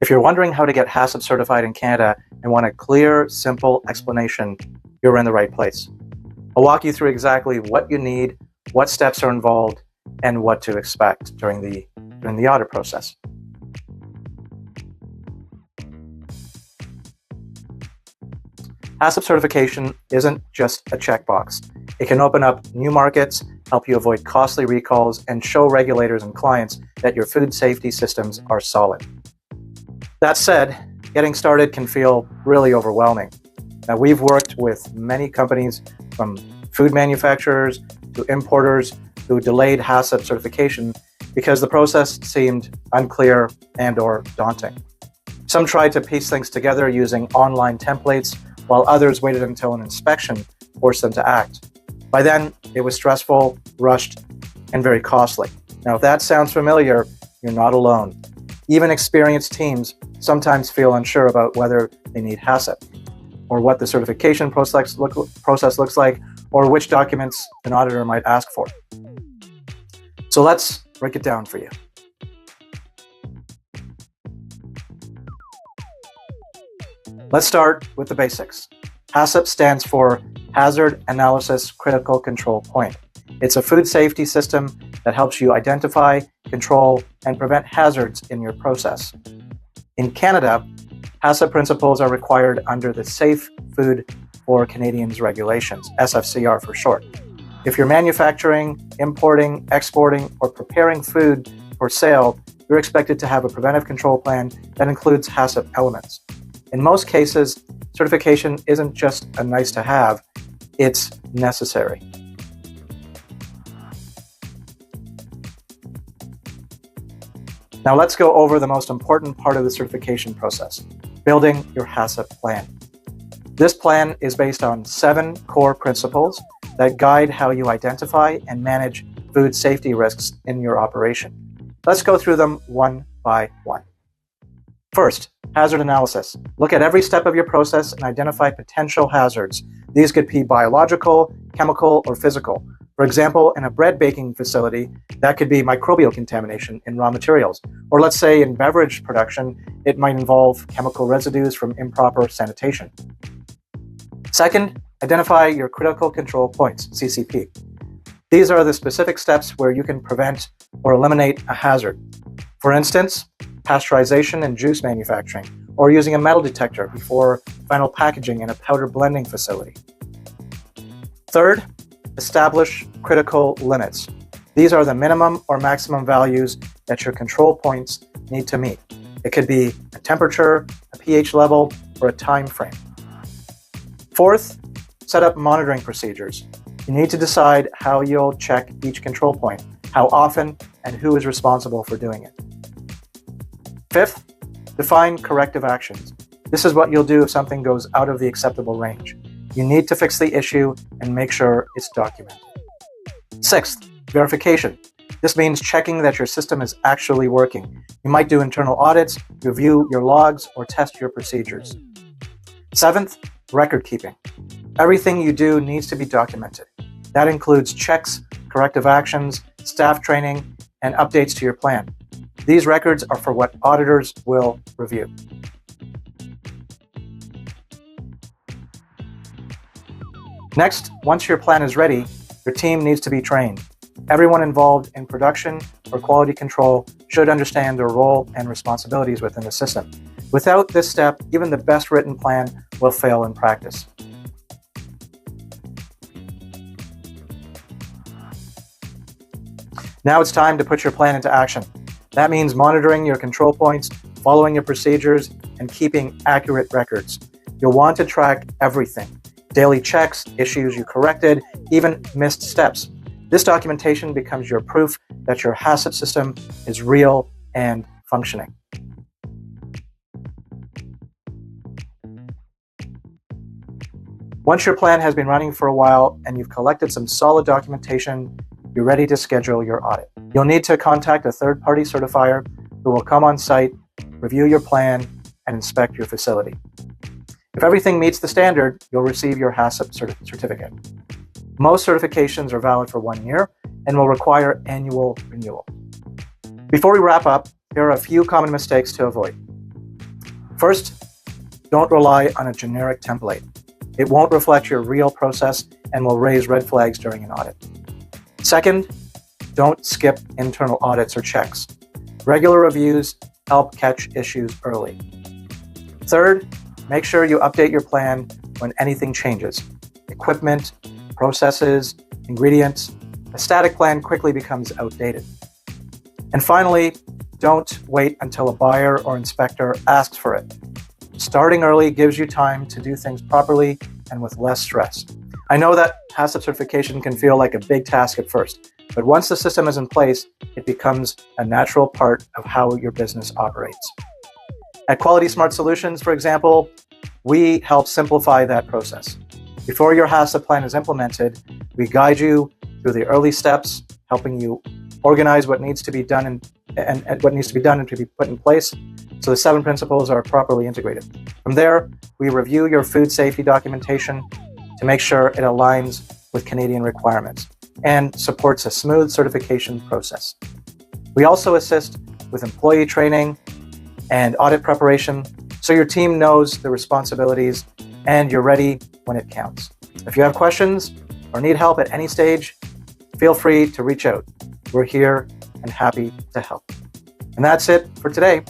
If you're wondering how to get HACCP certified in Canada and want a clear, simple explanation, you're in the right place. I'll walk you through exactly what you need, what steps are involved, and what to expect during the audit process. HACCP certification isn't just a checkbox. It can open up new markets, help you avoid costly recalls, and show regulators and clients that your food safety systems are solid. That said, getting started can feel really overwhelming. Now, we've worked with many companies, from food manufacturers to importers, who delayed HACCP certification because the process seemed unclear and/or daunting. Some tried to piece things together using online templates, while others waited until an inspection forced them to act. By then, it was stressful, rushed, and very costly. Now, if that sounds familiar, you're not alone. Even experienced teams sometimes feel unsure about whether they need HACCP, or what the certification process looks like, or which documents an auditor might ask for. So let's break it down for you. Let's start with the basics. HACCP stands for Hazard Analysis Critical Control Point. It's a food safety system that helps you identify, control, and prevent hazards in your process. In Canada, HACCP principles are required under the Safe Food for Canadians regulations, SFCR for short. If you're manufacturing, importing, exporting, or preparing food for sale, you're expected to have a preventive control plan that includes HACCP elements. In most cases, certification isn't just a nice to have, it's necessary. Now let's go over the most important part of the certification process, building your HACCP plan. This plan is based on 7 core principles that guide how you identify and manage food safety risks in your operation. Let's go through them one by one. First, hazard analysis. Look at every step of your process and identify potential hazards. These could be biological, chemical, or physical. For example, in a bread baking facility, that could be microbial contamination in raw materials. Or let's say in beverage production, it might involve chemical residues from improper sanitation. Second, identify your critical control points, CCP. These are the specific steps where you can prevent or eliminate a hazard. For instance, pasteurization in juice manufacturing, or using a metal detector before final packaging in a powder blending facility. Third, establish critical limits. These are the minimum or maximum values that your control points need to meet. It could be a temperature, a pH level, or a time frame. Fourth, set up monitoring procedures. You need to decide how you'll check each control point, how often, and who is responsible for doing it. Fifth, define corrective actions. This is what you'll do if something goes out of the acceptable range. You need to fix the issue and make sure it's documented. Sixth, verification. This means checking that your system is actually working. You might do internal audits, review your logs, or test your procedures. Seventh, record keeping. Everything you do needs to be documented. That includes checks, corrective actions, staff training, and updates to your plan. These records are for what auditors will review. Next, once your plan is ready, your team needs to be trained. Everyone involved in production or quality control should understand their role and responsibilities within the system. Without this step, even the best written plan will fail in practice. Now it's time to put your plan into action. That means monitoring your control points, following your procedures, and keeping accurate records. You'll want to track everything: daily checks, issues you corrected, even missed steps. This documentation becomes your proof that your HACCP system is real and functioning. Once your plan has been running for a while and you've collected some solid documentation, you're ready to schedule your audit. You'll need to contact a third-party certifier who will come on site, review your plan, and inspect your facility. If everything meets the standard, you'll receive your HACCP certificate. Most certifications are valid for 1 year and will require annual renewal. Before we wrap up, here are a few common mistakes to avoid. First, don't rely on a generic template. It won't reflect your real process and will raise red flags during an audit. Second, don't skip internal audits or checks. Regular reviews help catch issues early. Third, make sure you update your plan when anything changes. Equipment, processes, ingredients. A static plan quickly becomes outdated. And finally, don't wait until a buyer or inspector asks for it. Starting early gives you time to do things properly and with less stress. I know that HACCP certification can feel like a big task at first, but once the system is in place, it becomes a natural part of how your business operates. At Quality Smart Solutions, for example, we help simplify that process. Before your HACCP plan is implemented, we guide you through the early steps, helping you organize what needs to be done and what needs to be done and to be put in place, so the 7 principles are properly integrated. From there, we review your food safety documentation to make sure it aligns with Canadian requirements and supports a smooth certification process. We also assist with employee training and audit preparation so your team knows the responsibilities and you're ready when it counts. If you have questions or need help at any stage, feel free to reach out. We're here and happy to help. And that's it for today.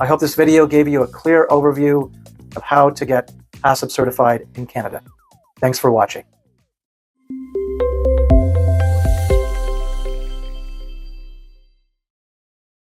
I hope this video gave you a clear overview of how to get HACCP certified in Canada. Thanks for watching.